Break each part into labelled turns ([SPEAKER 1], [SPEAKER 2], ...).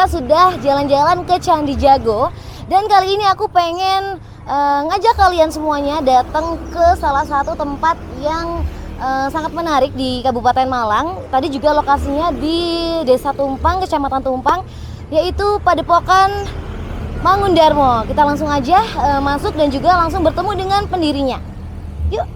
[SPEAKER 1] kita sudah jalan-jalan ke Candi Jago. Dan kali ini aku pengen ngajak kalian semuanya datang ke salah satu tempat yang sangat menarik di Kabupaten Malang. Tadi juga lokasinya di Desa Tumpang, Kecamatan Tumpang, yaitu Padepokan Mangundarmo. Kita langsung aja masuk dan juga langsung bertemu dengan pendirinya. Yuk.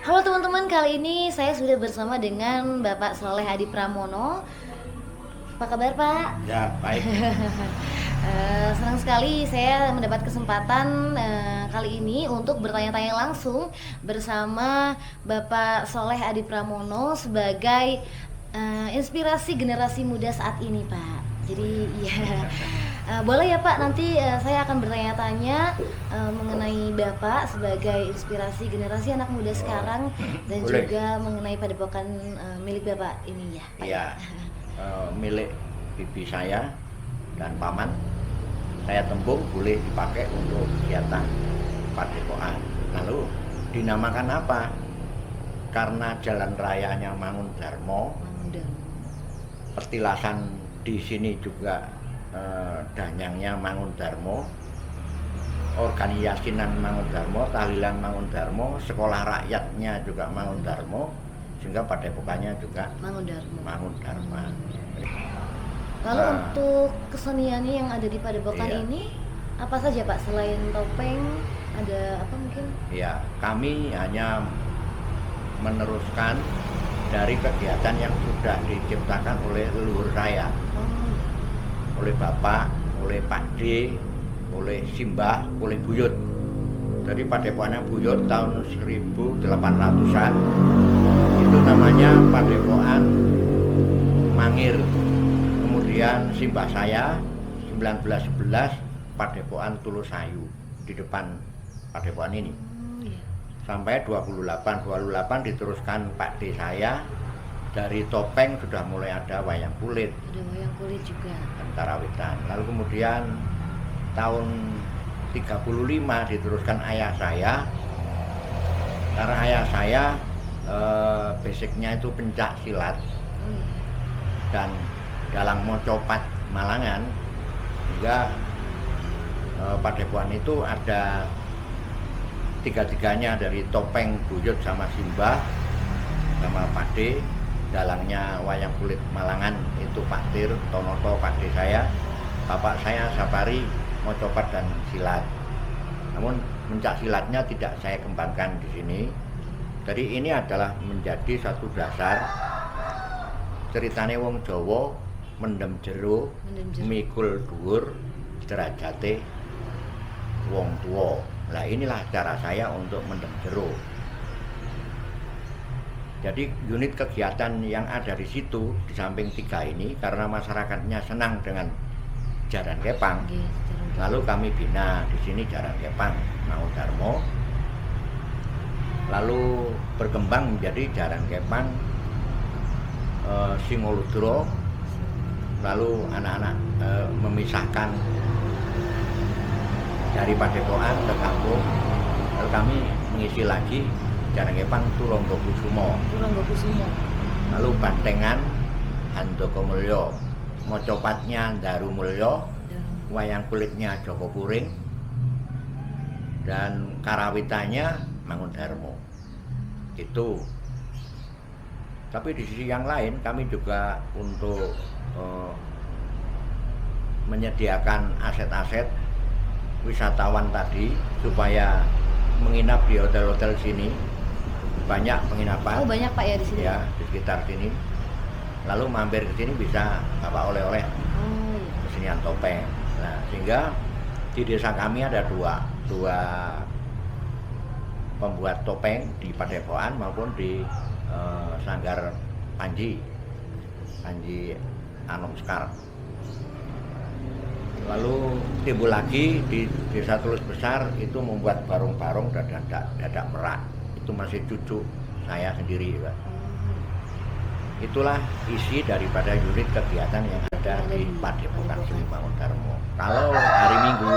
[SPEAKER 1] Halo teman-teman, kali ini saya sudah bersama dengan Bapak Soleh Adi Pramono. Apa kabar Pak?
[SPEAKER 2] Ya, baik.
[SPEAKER 1] Senang sekali saya mendapat kesempatan kali ini untuk bertanya-tanya langsung bersama Bapak Soleh Adi Pramono sebagai inspirasi generasi muda saat ini Pak. Jadi ya boleh ya Pak, nanti saya akan bertanya-tanya mengenai Bapak sebagai inspirasi generasi anak muda sekarang dan
[SPEAKER 2] boleh.
[SPEAKER 1] juga mengenai padepokan milik Bapak ini ya Pak.
[SPEAKER 2] Ya, milik bibi saya dan paman. Saya tembung boleh dipakai untuk kegiatan padepokan. Lalu dinamakan apa? Karena jalan rayanya Mangundarmo, petilasan di sini juga danyangnya Mangundarmo, organisasian Mangundarmo, tahlilan Mangundarmo, sekolah rakyatnya juga Mangundarmo, sehingga padepokannya juga Mangundarma.
[SPEAKER 1] Lalu untuk keseniannya yang ada di padepokan ini apa saja Pak, selain topeng ada apa mungkin?
[SPEAKER 2] Ya, kami hanya meneruskan dari kegiatan yang sudah diciptakan oleh leluhur saya, oleh Bapak, oleh Pak D, oleh Simbah, oleh Buyut. Jadi padepokannya Buyut tahun 1800-an itu namanya Padepokan Mangir. Kemudian Simbah saya 1911 Padepokan Tulusayu di depan padepokan ini. Sampai 28 diteruskan Pak D saya. Dari topeng sudah mulai ada wayang kulit.
[SPEAKER 1] Ada wayang kulit juga.
[SPEAKER 2] Dan karawitan. Lalu kemudian tahun 35 diteruskan ayah saya. Karena ayah saya basicnya itu pencak silat dan dalang mocopat Malangan, hingga padepokan itu ada tiga-tiganya, dari topeng Buyut sama Simbah sama Pak D, dalangnya wayang kulit Malangan itu Pak Tir Tonoto, Pak D saya, bapak saya Sapari mocopat dan silat. Namun mencak silatnya tidak saya kembangkan di sini. Jadi ini adalah menjadi satu dasar ceritane wong Jawa mendem jero, mikul dhuwur derajate wong tua. Nah inilah cara saya untuk mendem jero. Jadi unit kegiatan yang ada di situ di samping tiga ini, karena masyarakatnya senang dengan jaran kepang, lalu kami bina di sini jaran kepang Mangundarmo, lalu berkembang menjadi jaran kepang Singoludro, lalu anak-anak memisahkan dari padepokan ke kampung, lalu kami mengisi lagi jaran kepang Turanggakusumo, lalu bantengan Handaka Mulya, mocopatnya Daru Mulya, wayang kulitnya Joko Puring, dan karawitannya Mangundarmo. Itu. Tapi di sisi yang lain kami juga untuk menyediakan aset-aset wisatawan tadi supaya menginap di hotel-hotel sini. Banyak penginapan.
[SPEAKER 1] Oh banyak Pak ya di sini?
[SPEAKER 2] Ya, di sekitar sini. Lalu mampir ke sini bisa bawa oleh-oleh kesenian topeng. Nah, sehingga di desa kami ada dua pembuat topeng di padepokan maupun di Sanggar Panji Anom Sekar. Lalu timbul lagi di Desa Tulus Besar itu membuat barong-barong dan dadak merak. Itu masih cucu saya sendiri, Pak. Itulah isi daripada unit kegiatan yang ada di Padepokan Seni Mangundarmo. Kalau hari Minggu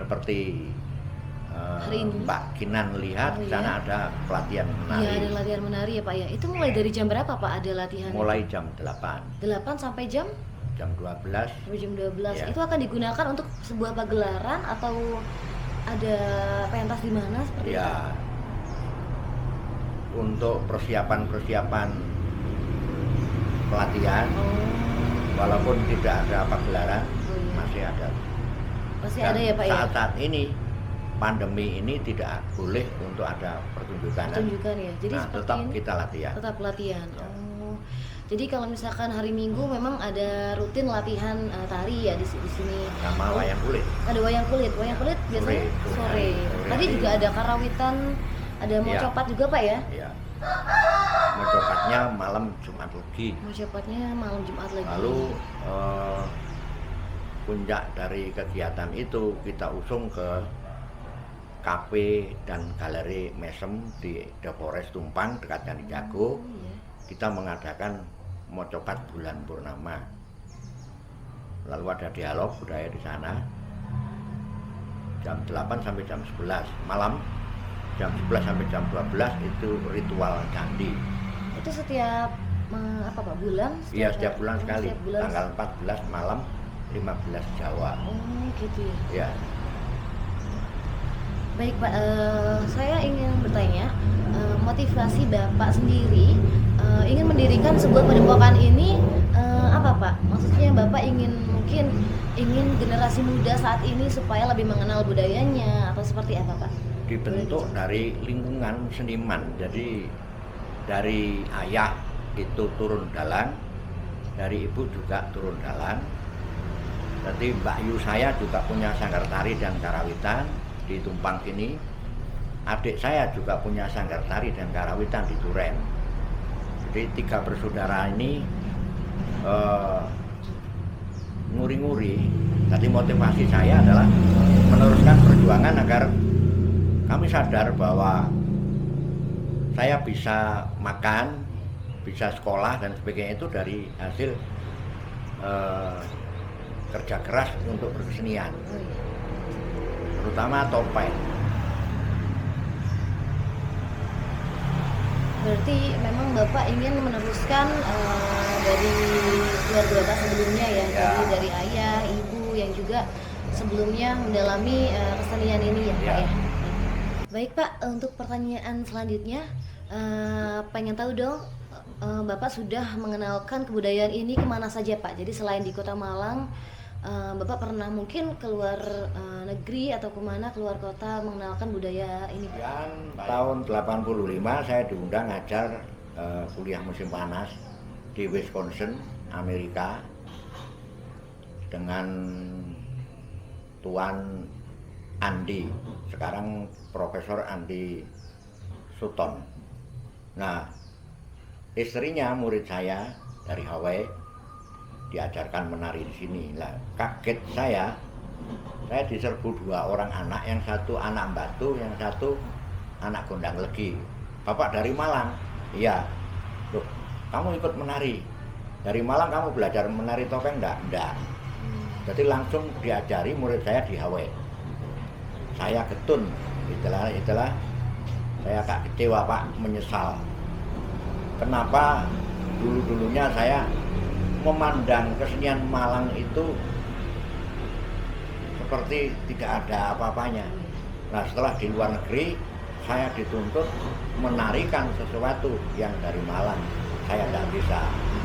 [SPEAKER 2] seperti
[SPEAKER 1] Hari ini?
[SPEAKER 2] Mbak Kinan lihat,
[SPEAKER 1] Oh,
[SPEAKER 2] di sana
[SPEAKER 1] iya.
[SPEAKER 2] ada pelatihan
[SPEAKER 1] Iya,
[SPEAKER 2] menari.
[SPEAKER 1] ada latihan menari ya Pak ya. Itu mulai dari jam berapa Pak ada latihan?
[SPEAKER 2] Mulai jam 8,
[SPEAKER 1] 8 sampai jam
[SPEAKER 2] jam 12.
[SPEAKER 1] sampai jam 12.
[SPEAKER 2] Ya.
[SPEAKER 1] Itu akan digunakan untuk sebuah pagelaran atau ada pentas di mana seperti itu?
[SPEAKER 2] Ya, untuk persiapan pelatihan,
[SPEAKER 1] Oh,
[SPEAKER 2] walaupun tidak ada pagelaran,
[SPEAKER 1] oh iya.
[SPEAKER 2] masih ada.
[SPEAKER 1] Pasti
[SPEAKER 2] Dan
[SPEAKER 1] ada ya Pak ya.
[SPEAKER 2] saat ini pandemi ini tidak boleh untuk ada pertunjukan.
[SPEAKER 1] Pertunjukan ya. Jadi
[SPEAKER 2] Nah,
[SPEAKER 1] seperti
[SPEAKER 2] tetap
[SPEAKER 1] ini
[SPEAKER 2] kita latihan.
[SPEAKER 1] tetap latihan.
[SPEAKER 2] Ya.
[SPEAKER 1] Oh. Jadi kalau misalkan hari Minggu memang ada rutin latihan tari ya di sini.
[SPEAKER 2] Sama wayang kulit.
[SPEAKER 1] Ada wayang kulit. Wayang kulit biasanya
[SPEAKER 2] Sore
[SPEAKER 1] sore.
[SPEAKER 2] hari.
[SPEAKER 1] Tadi
[SPEAKER 2] Sore
[SPEAKER 1] juga
[SPEAKER 2] hari.
[SPEAKER 1] ada karawitan, ada
[SPEAKER 2] Iya.
[SPEAKER 1] mocopat juga Pak ya.
[SPEAKER 2] Ya. Mocopatnya malam Jumat Legi.
[SPEAKER 1] Mocopatnya malam Jumat lagi.
[SPEAKER 2] Lalu puncak dari kegiatan itu kita usung ke kafe dan galeri Mesem di Depores Tumpang dekat Candi Jago.
[SPEAKER 1] Oh, iya.
[SPEAKER 2] Kita mengadakan mocopat bulan purnama. Lalu ada dialog budaya di sana. Jam 8 sampai jam 11 malam. Jam 11 sampai jam 12 itu ritual candi.
[SPEAKER 1] Itu setiap apa Pak bulan?
[SPEAKER 2] Iya, setiap bulan
[SPEAKER 1] oh,
[SPEAKER 2] sekali.
[SPEAKER 1] setiap bulan.
[SPEAKER 2] Tanggal 14 malam, 15 Jawa.
[SPEAKER 1] Oh gitu ya.
[SPEAKER 2] Ya.
[SPEAKER 1] Baik Pak, saya ingin bertanya, motivasi Bapak sendiri ingin mendirikan sebuah padepokan ini apa Pak? Maksudnya Bapak mungkin ingin generasi muda saat ini supaya lebih mengenal budayanya atau seperti apa Pak?
[SPEAKER 2] Dibentuk dari lingkungan seniman. Jadi dari ayah itu turun dalang, dari ibu juga turun dalang. Jadi Mbak Yu saya juga punya sanggar tari dan karawitan di Tumpang sini. Adik saya juga punya sanggar tari dan karawitan di Duren. Jadi 3 bersaudara ini nguri-nguri. Jadi motivasi saya adalah meneruskan perjuangan agar kami sadar bahwa saya bisa makan, bisa sekolah dan sebagainya itu dari hasil kerja keras untuk berkesenian,
[SPEAKER 1] Oh, iya.
[SPEAKER 2] terutama topeng.
[SPEAKER 1] Berarti memang Bapak ingin meneruskan dari keluarga Bapak sebelumnya ya,
[SPEAKER 2] Ya.
[SPEAKER 1] jadi dari ayah, ibu yang juga sebelumnya mendalami kesenian ini ya Pak
[SPEAKER 2] Ya.
[SPEAKER 1] ya. Baik Pak, untuk pertanyaan selanjutnya, pengen tahu dong, Bapak sudah mengenalkan kebudayaan ini kemana saja Pak? Jadi selain di Kota Malang, Bapak pernah mungkin keluar negeri atau kemana, keluar kota mengenalkan budaya ini Pak?
[SPEAKER 2] Dan tahun 85 saya diundang ngajar kuliah musim panas di Wisconsin, Amerika, dengan Tuan Andi, sekarang Profesor Andi Sutton. Nah, istrinya murid saya dari Hawaii, diajarkan menari di sini. Lah, kaget saya diserbu 2 orang anak, yang satu anak Batu, yang satu anak Gondang Legi. Bapak dari Malang? Iya. Loh, kamu ikut menari? Dari Malang kamu belajar menari topeng enggak? Enggak. Jadi langsung diajari murid saya di Hawaii. Saya getun, itulah saya agak kecewa Pak, menyesal. Kenapa dulunya saya memandang kesenian Malang itu seperti tidak ada apa-apanya. Nah, setelah di luar negeri saya dituntut menarikan sesuatu yang dari Malang, saya tidak bisa.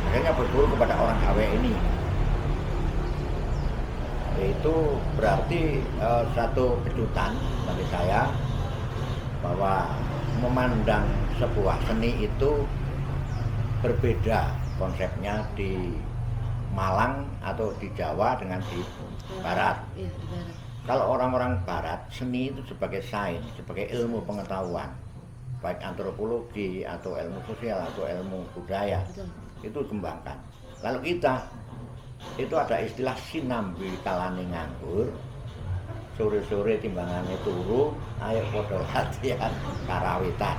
[SPEAKER 2] Akhirnya berguru kepada orang Hawaii ini. Itu berarti satu kejutan bagi saya bahwa memandang sebuah seni itu berbeda konsepnya di Malang atau di Jawa dengan di Barat.
[SPEAKER 1] Iya, di Barat.
[SPEAKER 2] Kalau orang-orang Barat, seni itu sebagai sains, sebagai ilmu pengetahuan, baik antropologi atau ilmu sosial atau ilmu budaya,
[SPEAKER 1] Betul.
[SPEAKER 2] itu kembangkan. Lalu kita itu ada istilah sinambi kalane nganggur, sore-sore timbangannya turu, ayo podo latihan karawitan.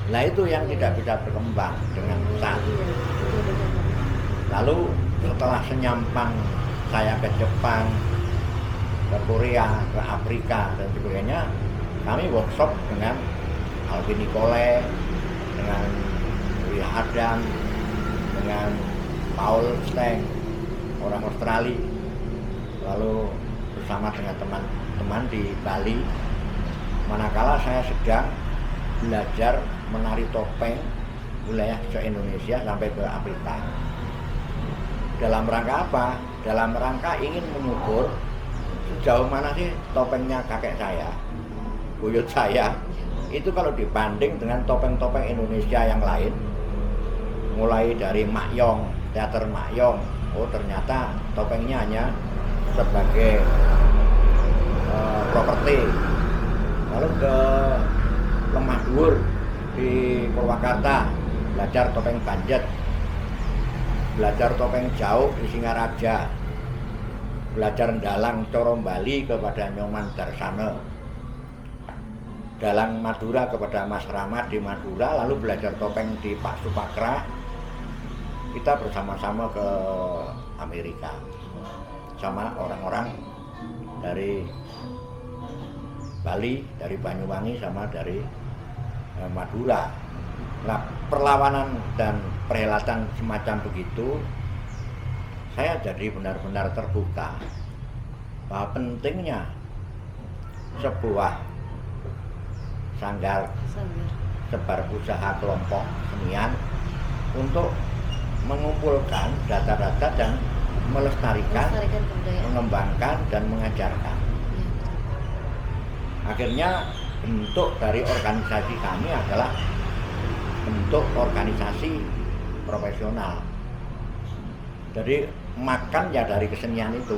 [SPEAKER 2] Nah itu yang tidak bisa berkembang dengan pesat.
[SPEAKER 1] Iya, betul.
[SPEAKER 2] Lalu setelah senyampang saya ke Jepang, ke Korea, ke Afrika dan sebagainya. Kami workshop dengan Alvin Nicole, dengan Willy Adam, dengan Paul Steng, orang Australia, lalu bersama dengan teman-teman di Bali. Manakala saya sedang belajar menari topeng wilayah se-Indonesia sampai ke Afrika. Dalam rangka apa? Dalam rangka ingin mengukur sejauh mana sih topengnya kakek saya, buyut saya, itu kalau dibanding dengan topeng-topeng Indonesia yang lain, mulai dari Makyong, teater Makyong, oh ternyata topengnya hanya sebagai properti. Lalu ke Lemah Dhuwur di Purwakarta, belajar topeng Banjet, belajar topeng Jauk di Singaraja, belajar dalang Coro Bali kepada Nyoman Darsana, dalang Madura kepada Mas Rahmat di Madura, lalu belajar topeng di Pak Supakra. Kita bersama-sama ke Amerika sama orang-orang dari Bali, dari Banyuwangi, sama dari Madura. Nah, perlawanan dan perhelatan semacam begitu, saya jadi benar-benar terbuka bahwa pentingnya sebuah sanggar sebar usaha kelompok senian untuk mengumpulkan data-data dan melestarikan mengembangkan dan mengajarkan. Akhirnya bentuk dari organisasi kami adalah bentuk organisasi profesional. Jadi makan ya dari kesenian itu.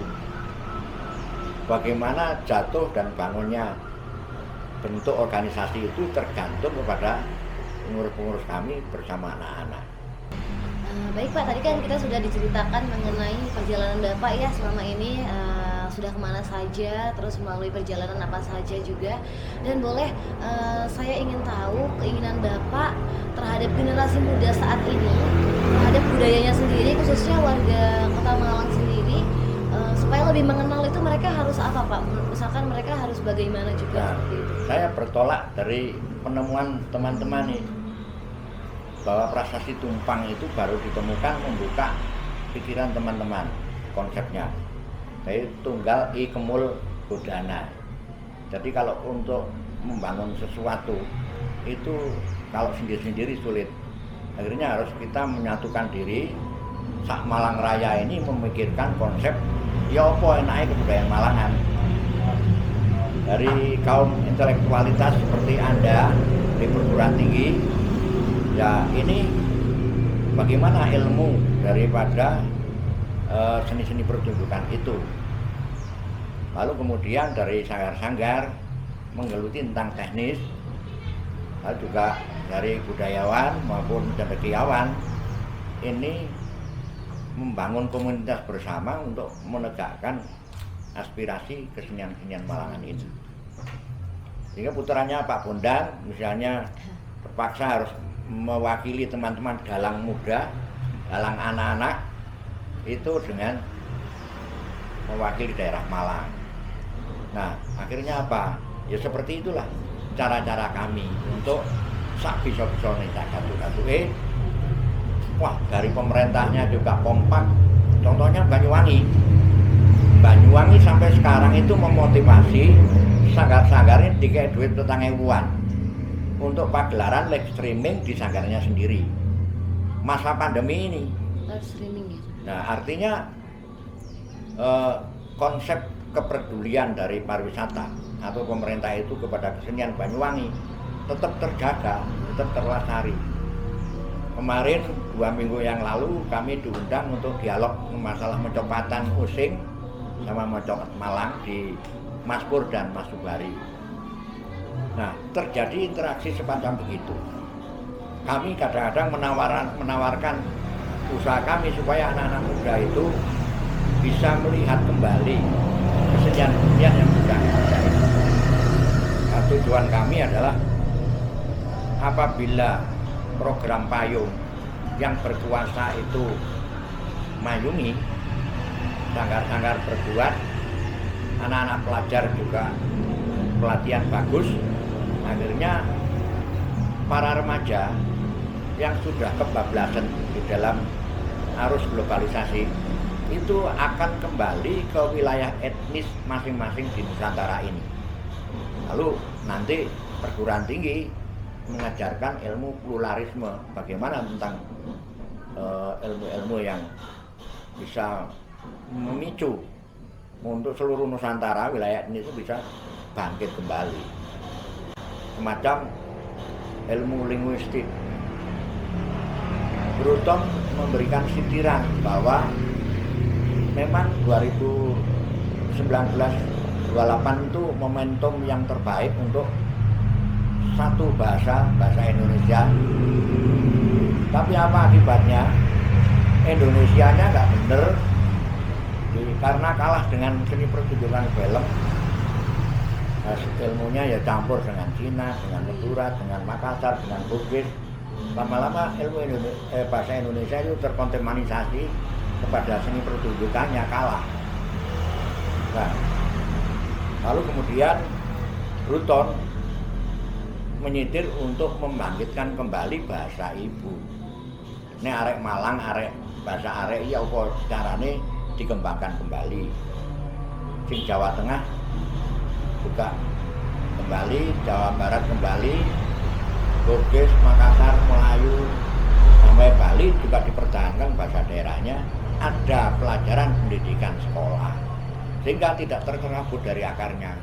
[SPEAKER 2] Bagaimana jatuh dan bangunnya bentuk organisasi itu tergantung kepada pengurus-pengurus kami bersama anak-anak.
[SPEAKER 1] Baik Pak, tadi kan kita sudah diceritakan mengenai perjalanan Bapak ya selama ini, sudah kemana saja, terus melalui perjalanan apa saja juga. Dan boleh saya ingin tahu keinginan Bapak terhadap generasi muda saat ini, terhadap budayanya sendiri, khususnya warga Kota Malang sendiri, supaya lebih mengenal itu mereka harus apa Pak? Misalkan mereka harus bagaimana juga seperti itu.
[SPEAKER 2] Saya bertolak dari penemuan teman-teman nih, bahwa prasasti tumpang itu baru ditemukan membuka pikiran teman-teman konsepnya. Jadi tunggal i kemul godana. Jadi kalau untuk membangun sesuatu itu kalau sendiri-sendiri sulit. Akhirnya harus kita menyatukan diri. Sak Malang Raya ini memikirkan konsep ya apa enaknya kebudayaan Malangan. Dari kaum intelektualitas seperti Anda di perguruan tinggi, ya ini bagaimana ilmu daripada seni-seni pertunjukan itu. Lalu kemudian dari sanggar-sanggar menggeluti tentang teknis, lalu juga dari budayawan maupun cendekiawan ini membangun komunitas bersama untuk menegakkan aspirasi kesenian-kesenian Malangan ini. Sehingga puterannya Pak Bondan misalnya terpaksa harus mewakili teman-teman dalang muda, dalang anak-anak itu dengan mewakili daerah Malang. Nah, akhirnya apa? Ya seperti itulah cara-cara kami untuk sak bisa-bisa nih sak gatu-gatuke. Wah, dari pemerintahnya juga kompak. Contohnya Banyuwangi. Banyuwangi sampai sekarang itu memotivasi sanggar-sanggarnya dikasih duit 4.000-an untuk pagelaran live streaming di sanggarnya sendiri. Masa pandemi ini.
[SPEAKER 1] Live streaming ya.
[SPEAKER 2] Nah, artinya konsep kepedulian dari pariwisata atau pemerintah itu kepada kesenian Banyuwangi tetap terjaga, tetap terlestari. Kemarin 2 minggu yang lalu kami diundang untuk dialog masalah mencopatan Using sama mencopat Malang di Mas Pur dan Mas Subari. Nah, terjadi interaksi semacam begitu. Kami kadang-kadang menawarkan usaha kami supaya anak-anak muda itu bisa melihat kembali kesenian-kesenian yang sudah ada. Nah, tujuan kami adalah apabila program payung yang berkuasa itu mayungi, sanggar-sanggar berbuat, anak-anak pelajar juga pelatihan bagus. Akhirnya para remaja yang sudah kebablasan di dalam arus globalisasi itu akan kembali ke wilayah etnis masing-masing di Nusantara ini. Lalu nanti perguruan tinggi mengajarkan ilmu pluralisme, bagaimana tentang ilmu-ilmu yang bisa memicu untuk seluruh Nusantara, wilayah ini itu bisa bangkit kembali. Semacam ilmu linguistik. Bruton memberikan sindiran bahwa memang 2019-28 itu momentum yang terbaik untuk satu bahasa Indonesia. Tapi apa akibatnya? Indonesianya nggak bener, karena kalah dengan seni pertunjukan film. Ilmunya ya campur dengan Cina, dengan Madura, dengan Makassar, dengan Bugis. Lama-lama ilmu bahasa Indonesia itu terkontaminasi kepada seni pertunjukannya, kalah. Nah, lalu kemudian Bruton menyitir untuk membangkitkan kembali bahasa ibu. Ini arek Malang, arek bahasa arek iya apa carane dikembangkan kembali. Sing Jawa Tengah juga kembali, Jawa Barat kembali, Bugis, Makassar, Melayu, sampai Bali juga dipertahankan bahasa daerahnya. Ada pelajaran pendidikan sekolah sehingga tidak tercerabut dari akarnya.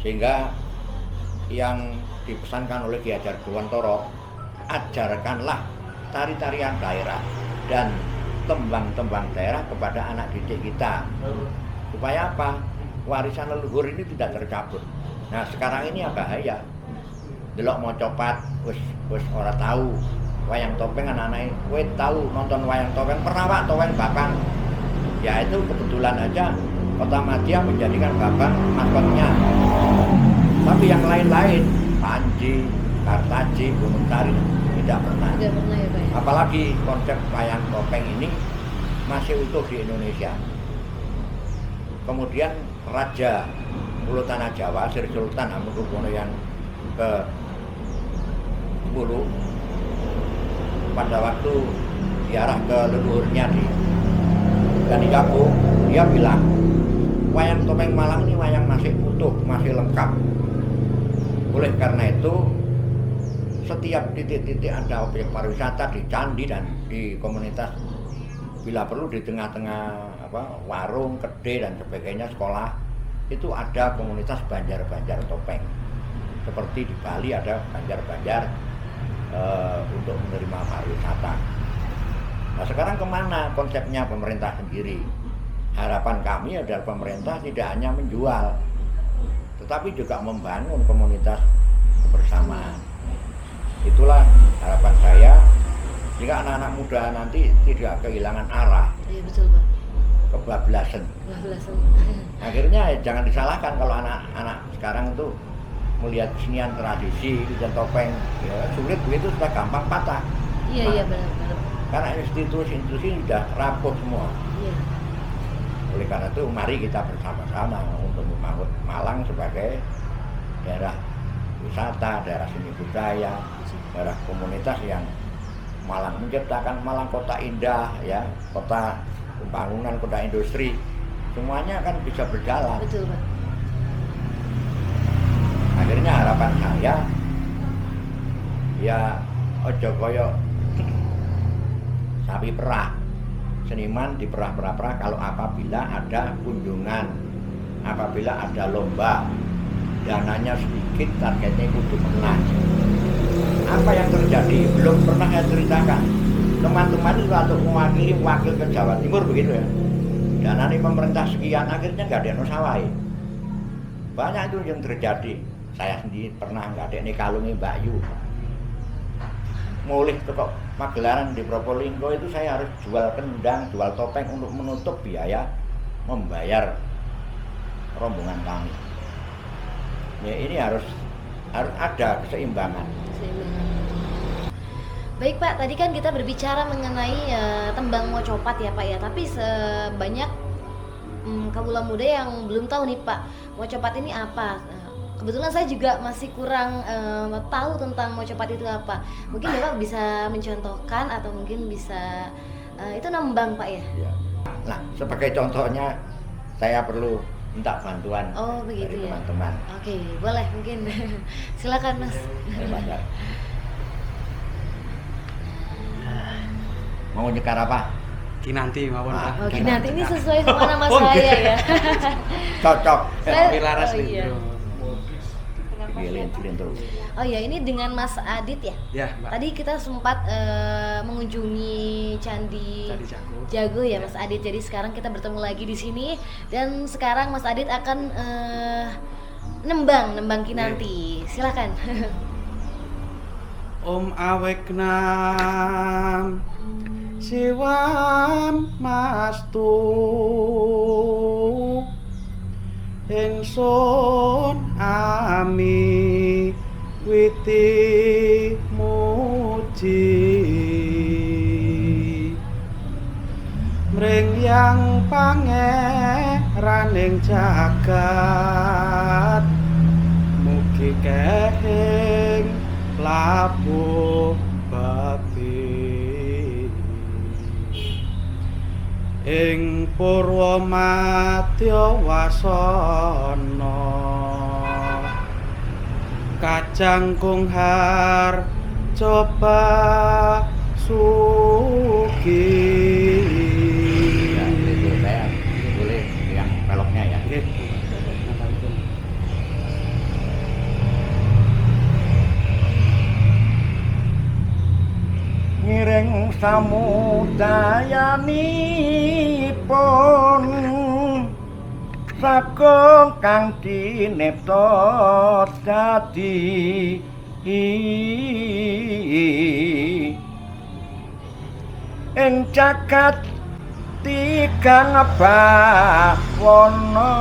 [SPEAKER 2] Sehingga yang dipesankan oleh Ki Hajar Dewantara, ajarkanlah tari-tarian daerah dan tembang-tembang daerah kepada anak didik kita. Supaya apa? Warisan leluhur ini tidak tercabut. Nah, sekarang ini ya bahaya. Delok mau copat, wis ora tahu. Wayang topeng anak-anak kowe tahu nonton wayang topeng, pernah Pak topeng Bakang. Ya itu kebetulan aja Kota Madya menjadikan Bakang maskotnya. Tapi yang lain-lain, Panji, Kartaji, Gunung Tari tidak pernah.
[SPEAKER 1] Tidak pernah ya Pak.
[SPEAKER 2] Apalagi konsep wayang topeng ini masih utuh di Indonesia. Kemudian Raja Pulau Tanah Jawa, Sri Sultan Hamengkubuwono yang ke-10 pada waktu diarah ke leluhurnya di Ganikapu, dia bilang wayang topeng Malang ini wayang masih utuh, masih lengkap. Oleh karena itu setiap titik-titik ada objek pariwisata di candi dan di komunitas, bila perlu di tengah-tengah warung, kedai dan sebagainya, sekolah, itu ada komunitas banjar-banjar topeng. Seperti di Bali ada banjar-banjar untuk menerima pariwisata. Nah, sekarang kemana konsepnya pemerintah sendiri? Harapan kami adalah pemerintah tidak hanya menjual, tetapi juga membangun komunitas kebersamaan. Itulah harapan saya, jika anak-anak muda nanti tidak kehilangan arah.
[SPEAKER 1] Iya betul Pak.
[SPEAKER 2] Kebablasan. Akhirnya jangan disalahkan kalau anak-anak sekarang itu melihat kesenian tradisi dan topeng, ya sulit begitu, sudah gampang patah.
[SPEAKER 1] Iya benar.
[SPEAKER 2] Karena institusi sudah rapuh semua.
[SPEAKER 1] Iya.
[SPEAKER 2] Oleh karena itu mari kita bersama-sama untuk membangun Malang sebagai daerah wisata, daerah seni budaya, daerah komunitas yang Malang menciptakan Malang kota indah, ya, kota pembangunan, kota industri, semuanya akan bisa berjalan.
[SPEAKER 1] Betul Pak.
[SPEAKER 2] Akhirnya harapan saya ya ojo koyo sapi perah, seniman di perah-perah kalau apabila ada kunjungan, apabila ada lomba, dananya sedikit, targetnya kudu menang. Apa yang terjadi belum pernah saya ceritakan. Teman-teman itu untuk mewakili wakil ke Jawa Timur begitu ya, dananya pemerintah sekian, akhirnya nggak ada nosawai. Banyak itu yang terjadi. Saya sendiri pernah nggak ada nih kalungnya Mbak Yu. Mulih kok Magelaran di Probolinggo itu saya harus jual kendang, jual topeng untuk menutup biaya membayar rombongan kami. Ya ini harus ada keseimbangan.
[SPEAKER 1] Baik Pak, tadi kan kita berbicara mengenai tembang mocopat ya Pak ya, tapi sebanyak kaula muda yang belum tahu nih Pak, mocopat ini apa. Kebetulan saya juga masih kurang tahu tentang mocopat itu apa. Mungkin Bapak bisa mencontohkan atau mungkin bisa itu nembang Pak ya?
[SPEAKER 2] Ya. Nah, sebagai contohnya saya perlu minta bantuan
[SPEAKER 1] Oh
[SPEAKER 2] dari
[SPEAKER 1] begitu ya.
[SPEAKER 2] teman-teman.
[SPEAKER 1] Oke, boleh mungkin. Silakan Mas.
[SPEAKER 2] Banyak. Mau nyekar apa?
[SPEAKER 3] Kinanti mawon
[SPEAKER 2] Ah.
[SPEAKER 3] Pak.
[SPEAKER 1] Oke,
[SPEAKER 2] Gimana?
[SPEAKER 1] nanti ini sesuai sama nama
[SPEAKER 2] Oh,
[SPEAKER 1] saya
[SPEAKER 2] gitu.
[SPEAKER 1] ya.
[SPEAKER 2] Cocok.
[SPEAKER 1] Saya-
[SPEAKER 3] Laras
[SPEAKER 1] oh, iya.
[SPEAKER 3] Lindro.
[SPEAKER 2] Pilih terus.
[SPEAKER 1] Oh ya, ini dengan Mas Adit ya.
[SPEAKER 3] Ya, Mbak.
[SPEAKER 1] Tadi kita sempat mengunjungi Candi
[SPEAKER 3] Candi Jago.
[SPEAKER 1] Jago ya Mas Adit. Jadi sekarang kita bertemu lagi di sini dan sekarang Mas Adit akan nembang kinanti. Silakan.
[SPEAKER 3] Om awek nam siwam mastu ingsun ami witi muji mring yang pangeraning jagat mugi kehing labuh bati ing purwa madya wasana kacang kunghar coba suki
[SPEAKER 2] Ya, itu saya boleh yang peloknya ya.
[SPEAKER 3] Nggih.
[SPEAKER 2] Ngiring samudayanipun sagung kang tinipta dadi ing jagat tigang bawana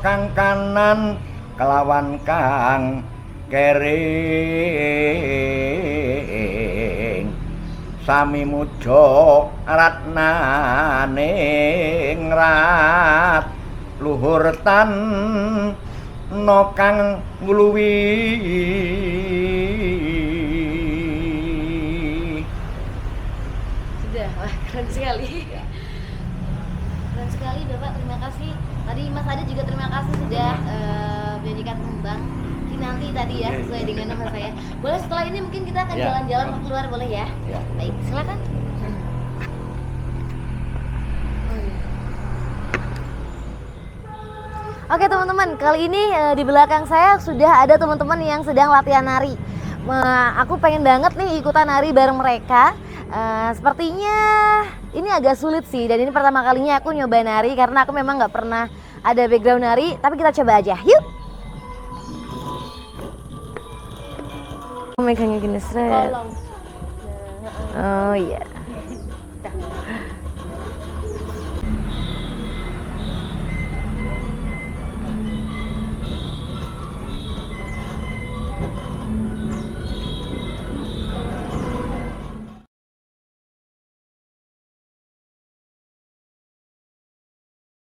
[SPEAKER 2] kang kanan kelawan kang kering sami muja ratnaning rat luhur tan no kang ngluwi
[SPEAKER 1] Sudah, wah keren sekali. Keren sekali Bapak, terima kasih. Tadi Mas Adit juga terima kasih sudah menyanyikan tembang Kinanti tadi ya, sesuai dengan nama saya. Boleh setelah ini mungkin kita akan
[SPEAKER 2] Ya.
[SPEAKER 1] jalan-jalan keluar boleh ya?
[SPEAKER 2] Ya.
[SPEAKER 1] Baik, silakan. Oke teman-teman, kali ini di belakang saya sudah ada teman-teman yang sedang latihan nari. Aku pengen banget nih ikutan nari bareng mereka. Sepertinya ini agak sulit sih, dan ini pertama kalinya aku nyoba nari karena aku memang nggak pernah ada background nari. Tapi kita coba aja, yuk. Megangnya gini, Sret. Oh iya.